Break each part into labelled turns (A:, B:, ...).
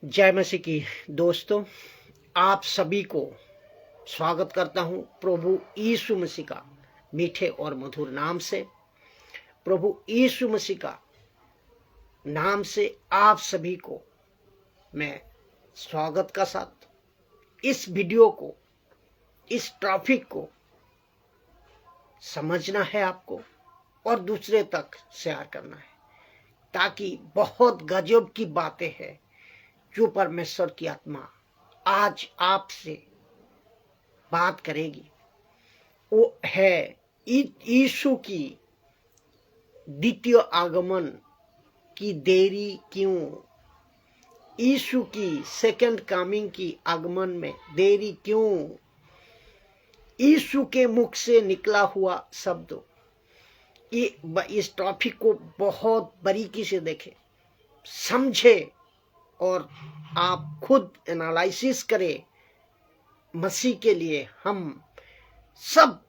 A: जय मसीह की दोस्तों, आप सभी को स्वागत करता हूं प्रभु यीशु मसीह का मीठे और मधुर नाम से। प्रभु यीशु मसीह का नाम से आप सभी को मैं स्वागत का साथ इस वीडियो को, इस टॉपिक को समझना है आपको और दूसरे तक शेयर करना है, ताकि बहुत गजब की बातें हैं जो परमेश्वर की आत्मा आज आपसे बात करेगी। वो है यीशु की द्वितीय आगमन की देरी क्यों, यीशु की सेकंड कमिंग की आगमन में देरी क्यों, यीशु के मुख से निकला हुआ शब्द। इस टॉपिक को बहुत बारीकी से देखें, समझे और आप खुद एनालिसिस करें। मसीह के लिए हम सब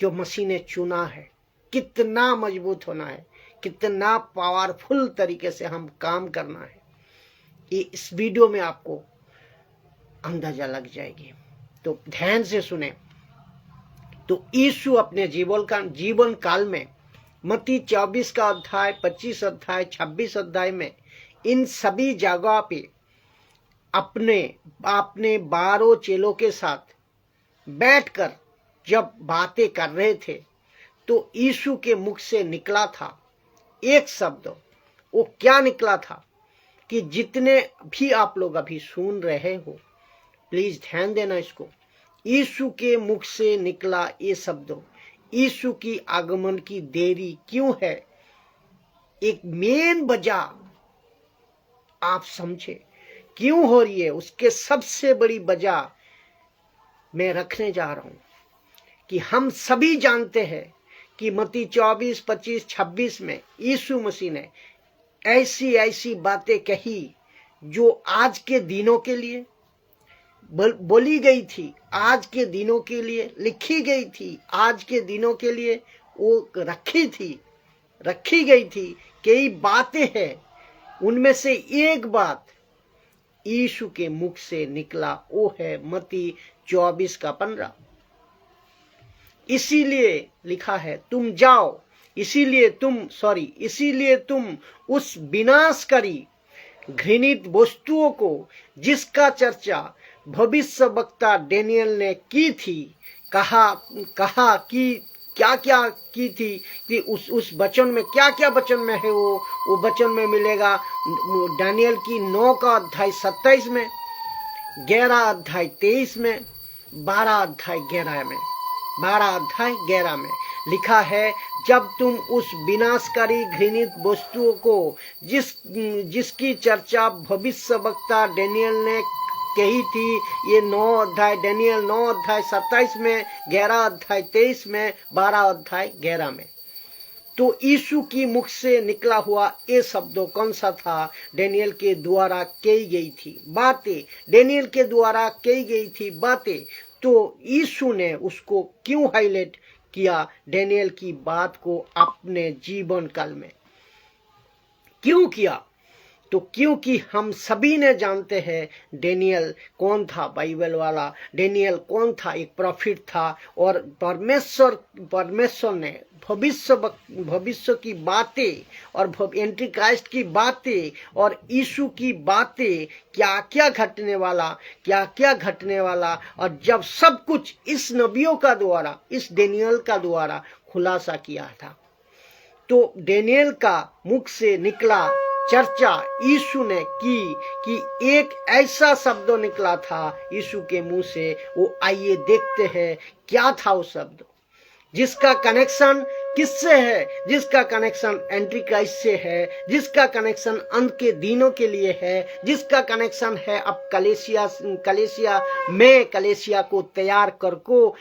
A: जो मसीह ने चुना है, कितना मजबूत होना है, कितना पावरफुल तरीके से हम काम करना है, ये इस वीडियो में आपको अंदाजा लग जाएगी। तो ध्यान से सुने। तो यीशु अपने जीवन काल में मत्ती 24 का अध्याय, 25 अध्याय, 26 अध्याय में इन सभी जगह पे अपने 12 चेलों के साथ बैठकर जब बातें कर रहे थे, तो यीशु के मुख से निकला था एक शब्द। वो क्या निकला था कि जितने भी आप लोग अभी सुन रहे हो, प्लीज ध्यान देना इसको। यीशु के मुख से निकला ये शब्द, यीशु की आगमन की देरी क्यों है। एक मेन वजह आप समझे क्यों हो रही है, उसके सबसे बड़ी वजह मैं रखने जा रहा हूं कि हम सभी जानते हैं कि मत्ती 24, 25, 26 में यीशु मसीह ने ऐसी बातें कही जो आज के दिनों के लिए बोली गई थी, आज के दिनों के लिए लिखी गई थी, आज के दिनों के लिए वो रखी गई थी। कई बातें हैं, उनमें से एक बात यीशु के मुख से निकला, वो है मत्ती 24 का 15। इसीलिए लिखा है, तुम जाओ, इसीलिए तुम उस विनाशकारी घृणित वस्तुओं को जिसका चर्चा भविष्यवक्ता डेनियल ने की थी, कहा कि क्या की थी कि उस वचन में क्या वचन में है, वो वचन में मिलेगा दानियल की 9 का अध्याय 27 में, 11 अध्याय 23 में, 12 अध्याय 11 में लिखा है, जब तुम उस विनाशकारी घृणित वस्तुओं को जिसकी चर्चा भविष्यवक्ता डेनियल ने कही थी, ये 9 अध्याय दानियल 9 अध्याय 27 में, 11 अध्याय 23 में, 12 अध्याय 11 में। तो यीशु की मुख से निकला हुआ ये शब्दों कौन सा था? दानियल के द्वारा कही गई थी बातें, दानियल के द्वारा कही गई थी बातें। तो यीशु ने उसको क्यों हाईलाइट किया, दानियल की बात को अपने जीवन काल में क्यों किया? तो क्योंकि हम सभी ने जानते हैं दानियल कौन था, बाइबल वाला दानियल कौन था, एक प्रॉफिट था। और परमेश्वर ने भविष्य की बातें और एंटी क्राइस्ट की बातें और यीशु की बातें, क्या क्या घटने वाला, और जब सब कुछ इस नबियों का द्वारा, इस दानियल का द्वारा खुलासा किया था। तो दानियल का मुख से निकला चर्चा यीशु ने की कि एक ऐसा शब्द निकला था यीशु के मुंह से। वो आइए देखते हैं क्या था वो शब्द, जिसका कनेक्शन किससे है, जिसका कनेक्शन एंटी क्राइस्ट से है, जिसका कनेक्शन अंत के दिनों के लिए है, जिसका कनेक्शन है अब कलेसिया को तैयार कर को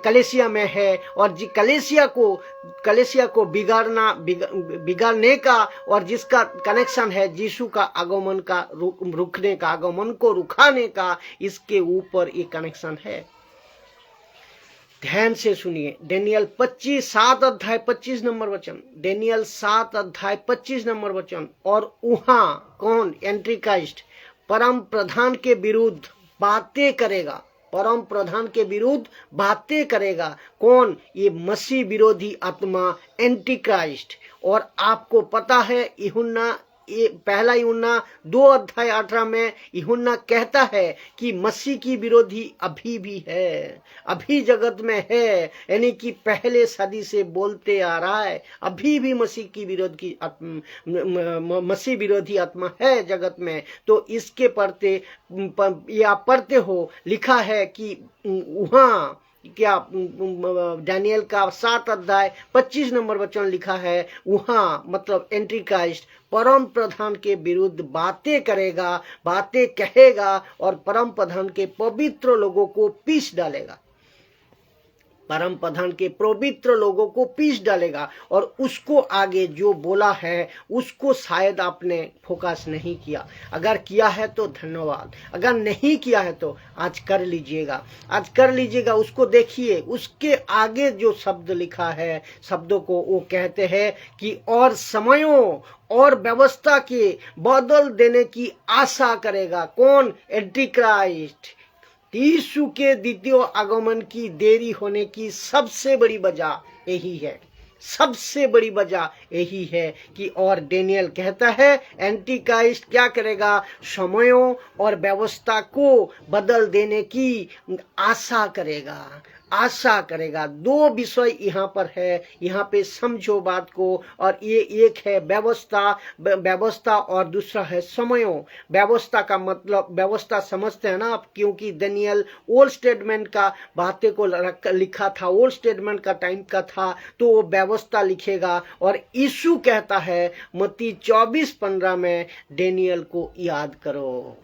A: कलेसिया में है, और कलेसिया को बिगाड़ने का, और जिसका कनेक्शन है यीशु का आगमन का रुकने का, आगमन को रुकाने का, इसके ऊपर ये कनेक्शन है। ध्यान से सुनिए, डेनियल 7 अध्याय 25 नंबर वचन, डेनियल 7 अध्याय 25 नंबर वचन। और वहां कौन? एंटी क्राइस्ट परम प्रधान के विरुद्ध बातें करेगा, परम प्रधान के विरुद्ध बातें करेगा। कौन? ये मसीह विरोधी आत्मा एंटी क्राइस्ट। और आपको पता है यूहन्ना पहला यूहन्ना 2 अध्याय 18 में यूहन्ना कहता है कि मसीह की विरोधी अभी भी है, अभी जगत में है, यानी कि पहले सदी से बोलते आ रहा है, अभी भी मसीह की विरोधी मसीह विरोधी आत्मा है जगत में। तो इसके पढ़ते या पढ़ते हो लिखा है कि वहां क्या डैनियल का 7 अध्याय 25 नंबर वचन लिखा है, वहां मतलब एंटी क्राइस्ट परम प्रधान के विरुद्ध बातें करेगा, बातें कहेगा और परम प्रधान के पवित्र लोगों को पीस डालेगा, परम प्रधान के पवित्र लोगों को पीस डालेगा। और उसको आगे जो बोला है उसको शायद आपने फोकस नहीं किया। अगर किया है तो धन्यवाद, अगर नहीं किया है तो आज कर लीजिएगा, आज कर लीजिएगा। उसको देखिए, उसके आगे जो शब्द लिखा है, शब्दों को वो कहते हैं कि और समयों और व्यवस्था के बदल देने की आशा करेगा। कौन? Anti Christ. यीशु के द्वितीय आगमन की देरी होने की सबसे बड़ी वजह यही है, सबसे बड़ी वजह यही है कि और डेनियल कहता है एंटी क्राइस्ट क्या करेगा? समयों और व्यवस्था को बदल देने की आशा करेगा, आशा करेगा। 2 विषय यहाँ पर है, यहाँ पे समझो बात को। और ये एक है व्यवस्था और दूसरा है समयों। व्यवस्था का मतलब, व्यवस्था समझते हैं ना आप, क्योंकि दानियल ओल्ड स्टेटमेंट का बातें को लिखा था, ओल्ड स्टेटमेंट का टाइम का था, तो वो व्यवस्था लिखेगा। और यीशु कहता है मत्ती 24:15 में डेनियल को याद करो,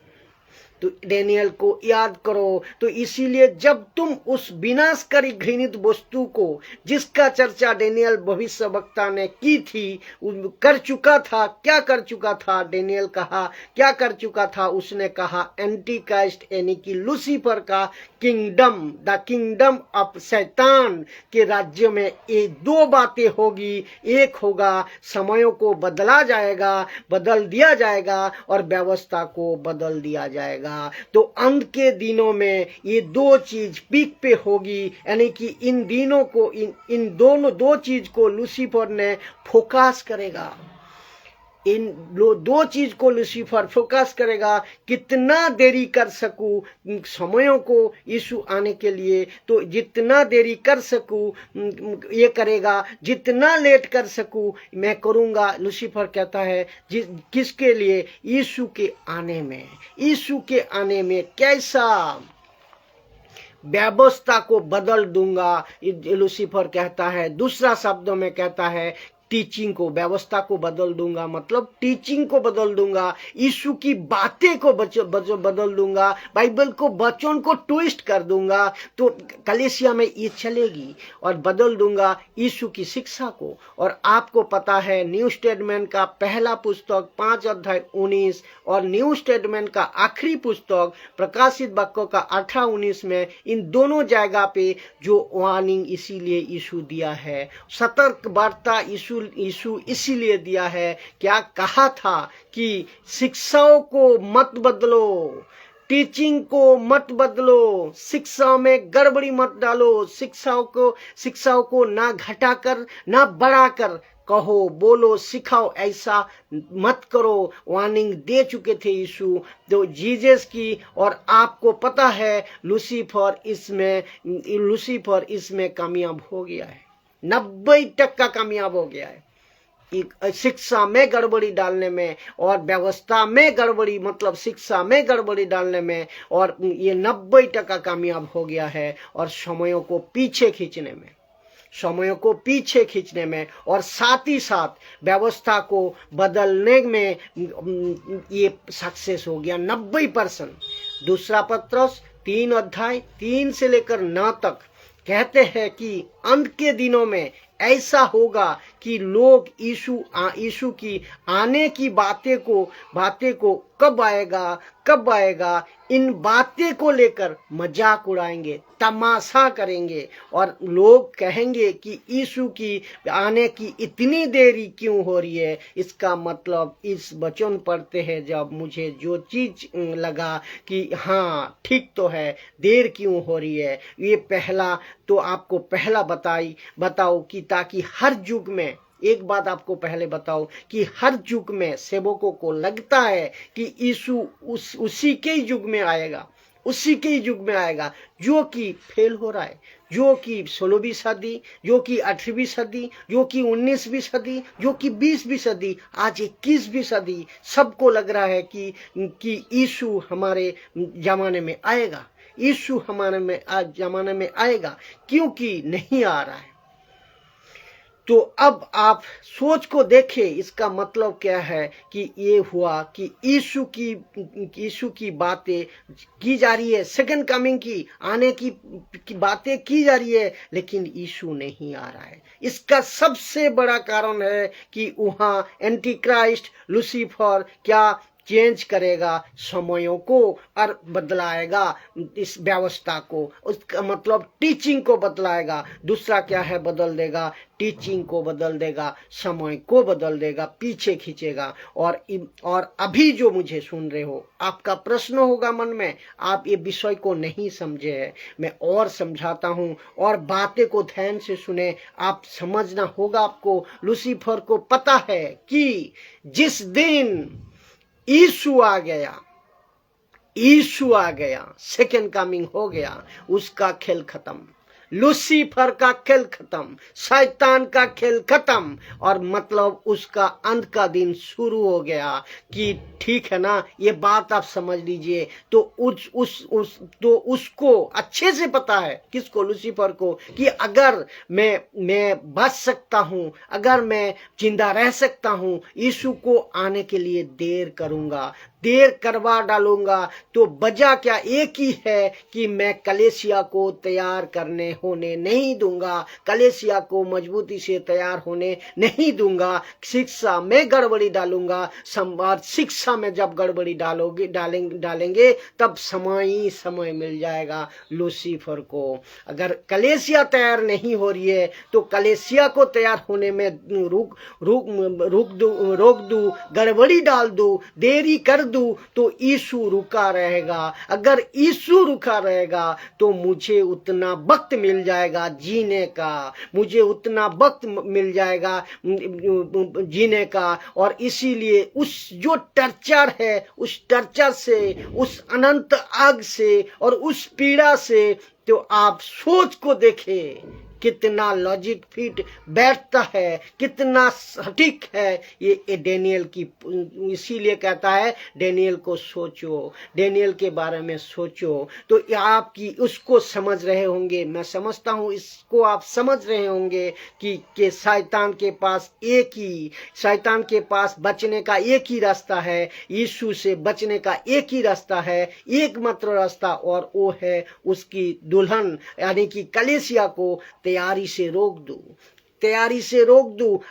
A: तो डेनियल को याद करो। तो इसीलिए जब तुम उस विनाशकारी घृणित वस्तु को, जिसका चर्चा डेनियल भविष्यवक्ता ने की थी, कर चुका था, क्या कर चुका था? डेनियल कहा क्या कर चुका था? उसने कहा एंटी क्राइस्ट यानी कि लूसीफर का किंगडम, द किंगडम ऑफ शैतान के राज्य में ये 2 बातें होगी। एक होगा समयों को बदला जाएगा, बदल दिया जाएगा, और व्यवस्था को बदल दिया जाएगा। तो अंत के दिनों में ये 2 चीज पीक पे होगी, यानी कि इन दिनों को, इन दोनों 2 चीज को लूसीफर ने फोकस करेगा, इन 2 चीज को लूसीफर फोकस करेगा। कितना देरी कर सकूं समयों को यीशु आने के लिए, तो जितना देरी कर सकूं ये करेगा, जितना लेट कर सकूं मैं करूंगा। लूसीफर कहता है किसके लिए? यीशु के आने में, यीशु के आने में कैसा व्यवस्था को बदल दूंगा, लूसीफर कहता है। दूसरा शब्दों में कहता है टीचिंग को, व्यवस्था को बदल दूंगा, मतलब टीचिंग को बदल दूंगा, यीशु की बातें को बदल दूंगा, बाइबल को, वचन को ट्विस्ट कर दूंगा। तो कलीसिया में ये चलेगी। और बदल दूंगा यीशु की शिक्षा को। और आपको पता है न्यू स्टेटमेंट का पहला पुस्तक 5 अध्याय 19 और न्यू स्टेटमेंट का आखिरी पुस्तक प्रकाशित वाक्यों का 18-19 में इन दोनों जगह पे जो वार्निंग इसीलिए यीशु दिया है, सतर्क वार्ता यीशु इसीलिए दिया है। क्या कहा था कि शिक्षाओं को मत बदलो, टीचिंग को मत बदलो, शिक्षा में गड़बड़ी मत डालो, शिक्षाओं को ना घटाकर ना बढ़ाकर कहो, बोलो, सिखाओ, ऐसा मत करो। वार्निंग दे चुके थे यीशु, तो जीसस की। और आपको पता है लूसीफर इसमें कामयाब हो गया है, 90% कामयाब हो गया है शिक्षा में गड़बड़ी डालने में, और व्यवस्था में गड़बड़ी, मतलब शिक्षा में गड़बड़ी डालने में, और ये 90% कामयाब हो गया है। और समयों को पीछे खींचने में, समयों को पीछे खींचने में, और साथ ही साथ व्यवस्था को बदलने में ये सक्सेस हो गया 90%। दूसरा पत्रस 3 अध्याय 3 से लेकर 9 तक कहते हैं कि अंत के दिनों में ऐसा होगा कि लोग यीशु की आने की बातें को कब आएगा इन बातें को लेकर मजाक उड़ाएंगे, तमाशा करेंगे और लोग कहेंगे कि यीशु की आने की इतनी देरी क्यों हो रही है। इसका मतलब इस वचन पढ़ते हैं जब मुझे जो चीज लगा कि हाँ ठीक तो है, देर क्यों हो रही है, ये पहला तो आपको पहला बताओ कि ताकि हर युग में एक बात आपको पहले बताओ कि हर युग में सेवकों को लगता है कि यीशु उसी के युग में आएगा, उसी के युग में आएगा जो कि फेल हो रहा है, जो कि 16वीं सदी, जो कि 18वीं सदी, जो कि 19वीं सदी, जो कि 20वीं सदी, आज 21वीं सदी, सबको लग रहा है कि यीशु हमारे जमाने में आएगा, यीशु हमारे जमाने में आएगा, क्योंकि नहीं आ रहा है। तो अब आप सोच को देखें, इसका मतलब क्या है कि ये हुआ कि यीशु की बातें की जा रही है, सेकंड कमिंग की आने की बातें की जा रही है, लेकिन यीशु नहीं आ रहा है। इसका सबसे बड़ा कारण है कि वहां एंटी क्राइस्ट लूसीफर क्या चेंज करेगा, समयों को और बदलाएगा इस व्यवस्था को, उसका मतलब टीचिंग को बदलाएगा। दूसरा क्या है, बदल देगा, टीचिंग को बदल देगा, समय को बदल देगा, पीछे खींचेगा। और अभी जो मुझे सुन रहे हो, आपका प्रश्न होगा मन में, आप ये विषय को नहीं समझे हैं, मैं और समझाता हूं और बातें को ध्यान से सुने, आप समझना होगा। आपको लूसीफर को पता है कि जिस दिन यीशु आ गया, सेकंड कमिंग हो गया, उसका खेल खत्म, लूसीफर का खेल खत्म, शैतान का खेल खत्म, और मतलब उसका अंत का दिन शुरू हो गया। कि ठीक है ना, ये बात आप समझ लीजिए। तो उसको अच्छे से पता है, किसको, लूसीफर को, कि अगर मैं बच सकता हूं, अगर मैं जिंदा रह सकता हूं, यीशु को आने के लिए देर करूंगा, देर करवा डालूंगा, तो वजह क्या एक ही है कि मैं कलीसिया को तैयार होने नहीं दूंगा, कलीसिया को मजबूती से तैयार होने नहीं दूंगा, शिक्षा में गड़बड़ी डालूंगा। शिक्षा में जब गड़बड़ी डालेंगे तब समय मिल जाएगा लूसीफर को। अगर कलीसिया तैयार नहीं हो रही है तो कलीसिया को तैयार होने में रोक दू, गड़बड़ी डाल दू, देरी कर दूं, तो यीशु रुका रहेगा। अगर यीशु रुका रहेगा तो मुझे उतना वक्त मिल जाएगा जीने का, मुझे उतना वक्त मिल जाएगा जीने का। और इसीलिए उस जो टर्चर है, उस टर्चर से, उस अनंत आग से और उस पीड़ा से, तो आप सोच को देखें कितना लॉजिक फिट बैठता है, कितना सटीक है ये डेनियल की। इसीलिए कहता है डेनियल को सोचो, डेनियल के बारे में सोचो। तो आपकी उसको समझ रहे होंगे, मैं समझता हूं इसको आप समझ रहे होंगे कि शैतान के पास बचने का एक ही रास्ता है, यीशु से बचने का एक ही रास्ता है, एकमात्र रास्ता, और वो है उसकी दुल्हन यानी कि कलीसिया को तैयारी से रोक दू।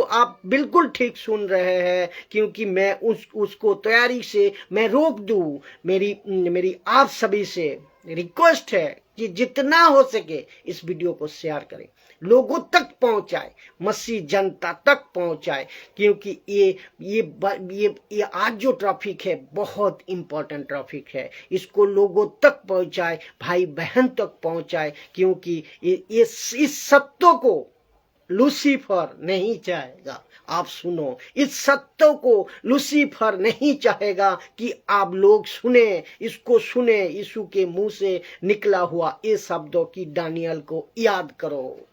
A: आप बिल्कुल ठीक सुन रहे हैं, क्योंकि मैं उसको तैयारी से मैं रोक दू। मेरी आप सभी से रिक्वेस्ट है कि जितना हो सके इस वीडियो को शेयर करें, लोगों तक पहुंचाए, मसीह जनता तक पहुंचाए, क्योंकि ये आज जो ट्रैफिक है बहुत इंपॉर्टेंट ट्रैफिक है। इसको लोगों तक पहुंचाए, भाई बहन तक पहुंचाए, क्योंकि इस सत्य को लूसीफर नहीं चाहेगा। आप सुनो, इस सत्य को लूसीफर नहीं चाहेगा कि आप लोग सुने, इसको सुने। यीशु के मुंह से निकला हुआ ये शब्दों की दानियल को याद करो।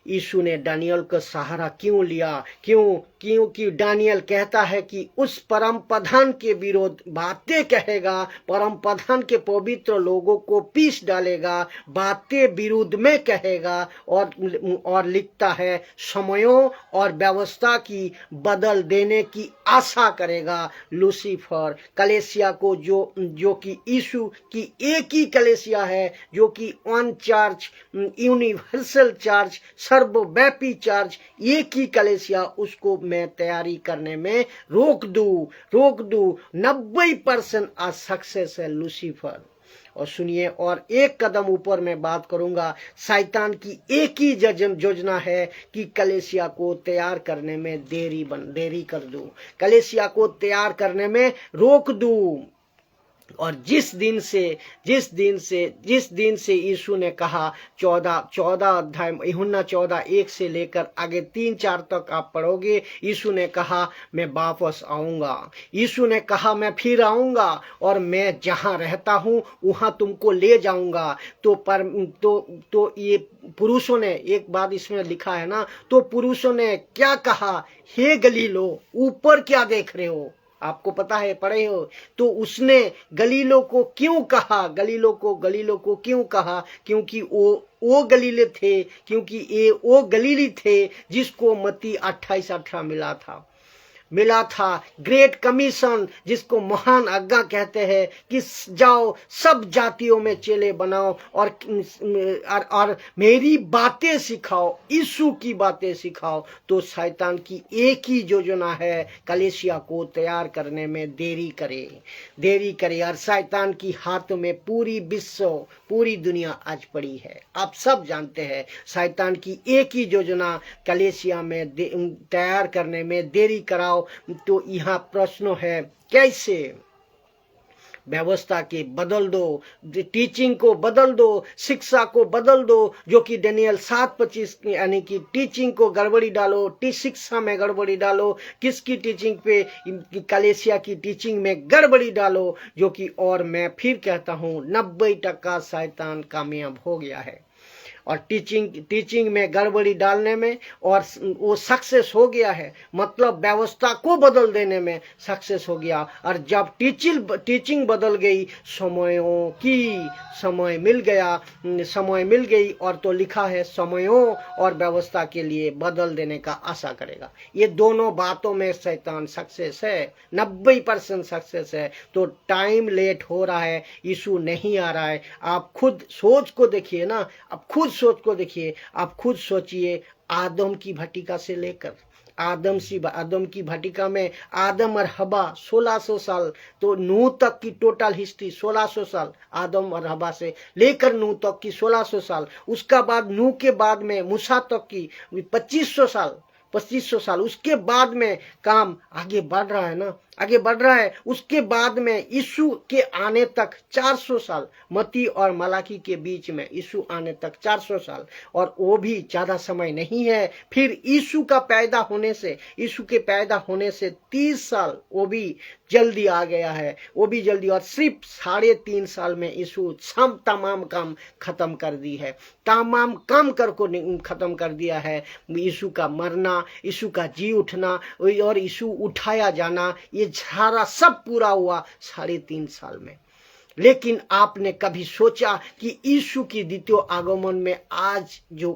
A: यीशु ने दानियल का सहारा क्यों लिया? क्यों क्योंकि दानियल कहता है कि उस परम प्रधान के विरोध बातें कहेगा, परम प्रधान के पवित्र लोगों को पीस डालेगा, बातें विरुद्ध में कहेगा और लिखता है समयों और व्यवस्था की बदल देने की आशा करेगा। लूसीफर कलेसिया को जो कि यीशु की एक ही कलेसिया है, जो कि वन चर्च, यूनिवर्सल चर्च, सर्वव्यापी चर्च, एक ही कलेसिया, उसको मैं तैयारी करने में रोक दूं। 90% आज सक्सेस है लूसीफर। और सुनिए, और एक कदम ऊपर मैं बात करूंगा, शैतान की एक ही योजना है कि कलेसिया को तैयार करने में देरी कर दूं, कलेसिया को तैयार करने में रोक दूं। और जिस दिन से यीशु ने कहा 14 अध्याय यूहन्ना 14:1 से लेकर आगे 3-4 तक आप पढ़ोगे, यीशु ने कहा मैं वापस आऊंगा, यीशु ने कहा मैं फिर आऊंगा और मैं जहां रहता हूं वहां तुमको ले जाऊंगा। तो ये पुरुषों ने, एक बात इसमें लिखा है ना, तो पुरुषों ने क्या कहा, हे गलीलो ऊपर क्या देख रहे हो, आपको पता है, पढ़े हो। तो उसने गलीलो को क्यों कहा, गलीलो को क्यों कहा, क्योंकि वो गलीले थे, क्योंकि ये वो गलीली थे जिसको मत्ती 28:18 मिला था। ग्रेट कमीशन, जिसको महान आज्ञा कहते हैं कि जाओ सब जातियों में चेले बनाओ और मेरी बातें सिखाओ, यीशु की बातें सिखाओ। तो शैतान की एक ही योजना है, कलीसिया को तैयार करने में देरी करे। और शैतान की हाथों में पूरी दुनिया आज पड़ी है। आप सब जानते हैं शैतान की एक ही योजना, कलीसिया में तैयार करने में देरी कराओ। तो यहाँ प्रश्न है, कैसे? व्यवस्था के बदल दो, टीचिंग को बदल दो, शिक्षा को बदल दो, जो कि दानियल 7:25 यानी कि टीचिंग को गड़बड़ी डालो, शिक्षा में गड़बड़ी डालो। किसकी टीचिंग पे? कलीसिया की टीचिंग में गड़बड़ी डालो, जो कि, और मैं फिर कहता हूँ 90% शैतान कामयाब हो गया है। और टीचिंग में गड़बड़ी डालने में और वो सक्सेस हो गया है, मतलब व्यवस्था को बदल देने में सक्सेस हो गया। और जब टीचिंग बदल गई, समय मिल गई, और तो लिखा है समयों और व्यवस्था के लिए बदल देने का आशा करेगा। ये दोनों बातों में शैतान सक्सेस है, 90% सक्सेस है। तो टाइम लेट हो रहा है, यीशु नहीं आ रहा है। आप खुद सोच को देखिए ना, आप खुद सोचिए, आदम की भटिका से लेकर आदम की भटिका में आदम और हवा 1600 साल, तो नूह तक की टोटल हिस्ट्री 1600 साल, आदम और हवा से लेकर नूह तक की 1600 साल। उसका बाद नूह के बाद में मूसा तक की 2500 साल। उसके बाद में काम आगे बढ़ रहा है। उसके बाद में यीशु के आने तक 400 साल, मत्ती और मलाकी के बीच में यीशु आने तक 400 साल, और वो भी ज्यादा समय नहीं है। फिर यीशु के पैदा होने से 30 साल, वो भी जल्दी आ गया है, वो भी जल्दी। और सिर्फ 3.5 साल में यीशु तमाम काम खत्म कर दी है, खत्म कर दिया है। यीशु का मरना, यीशु का जी उठना और यीशु उठाया जाना, ये सारा सब पूरा हुआ 3.5 साल में। लेकिन आपने कभी सोचा कि यीशु की द्वितीय आगमन में आज जो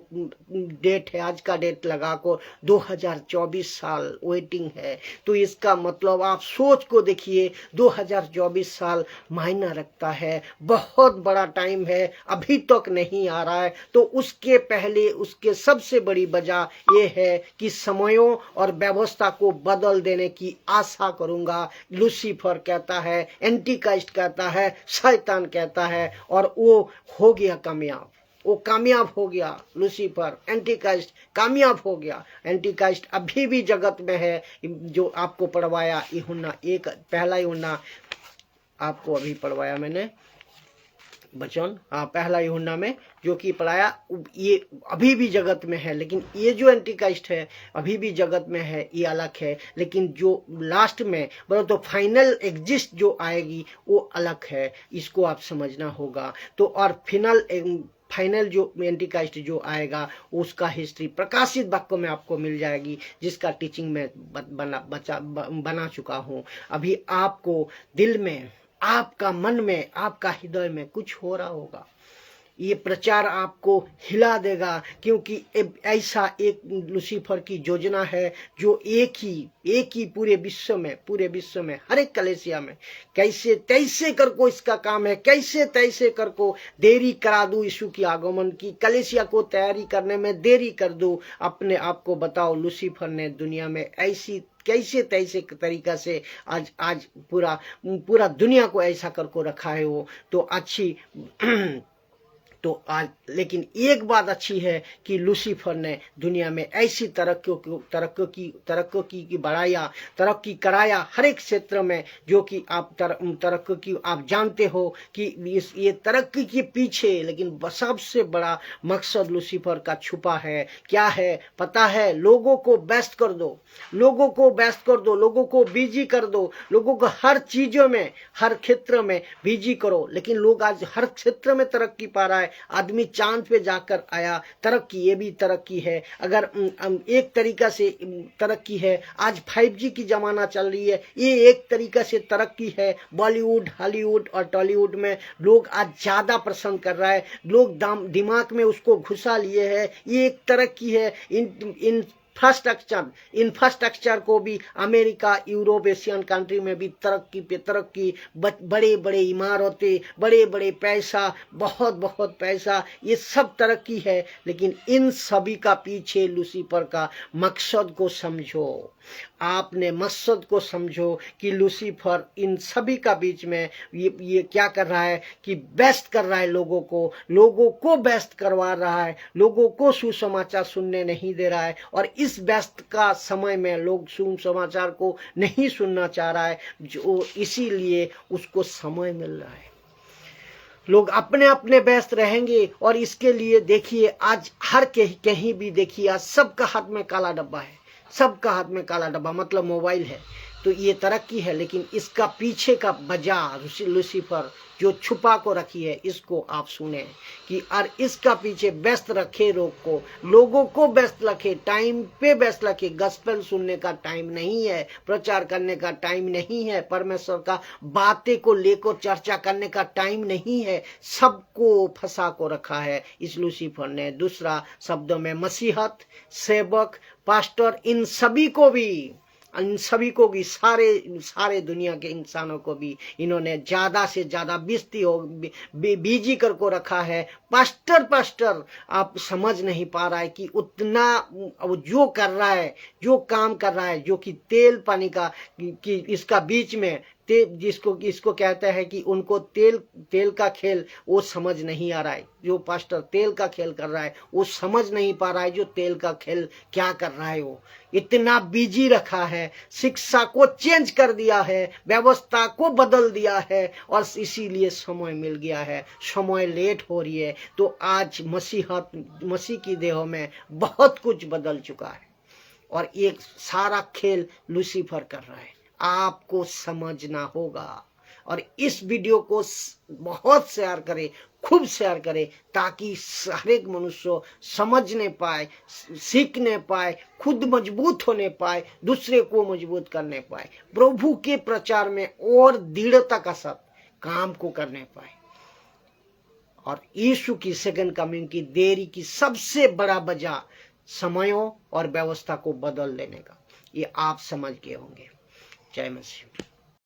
A: डेट है, आज का डेट लगा को 2024 साल वेटिंग है। तो इसका मतलब आप सोच को देखिए, 2024 साल मायना रखता है, बहुत बड़ा टाइम है, अभी तक नहीं आ रहा है। तो उसके पहले उसके सबसे बड़ी वजह यह है कि समयों और व्यवस्था को बदल देने की आशा करूंगा। लूसीफर कहता है, एंटीक्राइस्ट कहता है, शैतान कहता है, और वो हो गया कामयाब। वो कामयाब हो गया, लूसीफर एंटीक्राइस्ट कामयाब हो गया। एंटीक्राइस्ट अभी भी जगत में है, जो आपको पढ़वाया यूहन्ना 1 पहला यूहन्ना आपको अभी पढ़वाया मैंने वचन, पहला यूहन्ना में जो कि पढ़ाया, ये अभी भी जगत में है। लेकिन ये जो एंटीक्राइस्ट है अभी भी जगत में है, ये अलग है। लेकिन जो लास्ट में तो फाइनल एग्जिस्ट जो आएगी वो अलग है, इसको आप समझना होगा। तो और फाइनल जो एंटीक्राइस्ट जो आएगा उसका हिस्ट्री प्रकाशित वाक्य में आपको मिल जाएगी, जिसका टीचिंग मैं बना चुका हूँ। अभी आपको दिल में, आपका मन में, आपका हृदय में कुछ हो रहा होगा। ये प्रचार आपको हिला देगा, क्योंकि ऐसा एक लूसीफर की योजना है जो एक ही पूरे विश्व में हर एक कलेसिया में कैसे तैसे कर को इसका काम है, कैसे तैसे कर को देरी करा दूं यीशु की आगमन की, कलेसिया को तैयारी करने में देरी कर दूं। अपने आप को बताओ, लूसीफर ने दुनिया में ऐसी कैसे तैसे तरीका से आज पूरा दुनिया को ऐसा कर को रखा है वो तो अच्छी तो आज लेकिन एक बात अच्छी है कि लूसीफर ने दुनिया में ऐसी तरक्की कराया हर एक क्षेत्र में, जो कि आप तरक्की आप जानते हो कि ये तरक्की के पीछे लेकिन सबसे बड़ा मकसद लूसीफर का छुपा है। क्या है पता है? लोगों को व्यस्त कर दो, लोगों को बिजी कर दो, लोगों को हर चीजों में, हर क्षेत्र में बिजी करो। लेकिन लोग आज हर क्षेत्र में तरक्की पा रहा है। आदमी चांद पे जाकर आया, तरक्की, ये भी तरक्की है। अगर एक तरीका से तरक्की है, आज 5G की जमाना चल रही है, ये एक तरीका से तरक्की है। बॉलीवुड, हॉलीवुड और टॉलीवुड में लोग आज ज्यादा पसंद कर रहा है, लोग दिमाग में उसको घुसा लिए है। ये एक तरक्की है। इंफ्रास्ट्रक्चर को भी अमेरिका, यूरोप, एशियन कंट्री में भी तरक्की पे तरक्की, बड़े बड़े इमारतें, बड़े बड़े पैसा, बहुत पैसा, ये सब तरक्की है। लेकिन इन सभी का पीछे लूसीफर का मकसद को समझो। आपने मकसद को समझो कि लूसीफर इन सभी का बीच में ये क्या कर रहा है कि व्यस्त कर रहा है, लोगों को व्यस्त करवा रहा है, लोगों को सुसमाचार सुनने नहीं दे रहा है। और इस व्यस्त का समय में लोग सुसमाचार को नहीं सुनना चाह रहा है, जो इसीलिए उसको समय मिल रहा है। लोग अपने अपने व्यस्त रहेंगे। और इसके लिए देखिए, आज हर कहीं भी देखिए, आज सबका हाथ में काला डब्बा है, सबका हाथ में काला डब्बा मतलब मोबाइल है। तो ये तरक्की है, लेकिन इसका पीछे का वजह लूसीफर जो छुपा को रखी है, इसको आप सुने कि और इसका पीछे व्यस्त रखे लोगों को व्यस्त रखे, टाइम पे व्यस्त रखे। गॉस्पेल सुनने का टाइम नहीं है, प्रचार करने का टाइम नहीं है, परमेश्वर का बातें को लेकर चर्चा करने का टाइम नहीं है। सबको फंसा को रखा है इस लूसीफर ने। दूसरा शब्दों में मसीहत, सेवक, पास्टर, इन सभी को भी सारे दुनिया के इंसानों को भी इन्होंने ज्यादा से ज्यादा बिजी कर को रखा है। पास्टर आप समझ नहीं पा रहा है कि उतना जो कर रहा है, जो काम कर रहा है, जो कि तेल पानी का कि इसका बीच में इसको कहते हैं कि उनको तेल का खेल वो समझ नहीं आ रहा है। जो पास्टर तेल का खेल कर रहा है वो समझ नहीं पा रहा है जो तेल का खेल क्या कर रहा है। वो इतना बिजी रखा है, शिक्षा को चेंज कर दिया है, व्यवस्था को बदल दिया है, और इसीलिए समय मिल गया है, समय लेट हो रही है। तो आज मसीह की देह में बहुत कुछ बदल चुका है, और एक सारा खेल लूसीफर कर रहा है। आपको समझना होगा। और इस वीडियो को बहुत शेयर करें, खूब शेयर करें, ताकि हर एक मनुष्य समझने पाए, सीखने पाए, खुद मजबूत होने पाए, दूसरे को मजबूत करने पाए, प्रभु के प्रचार में और दृढ़ता का साथ काम को करने पाए। और यीशु की सेकंड कमिंग की देरी की सबसे बड़ा वजह समयों और व्यवस्था को बदल देने का, ये आप समझ गए होंगे। जय मसीह।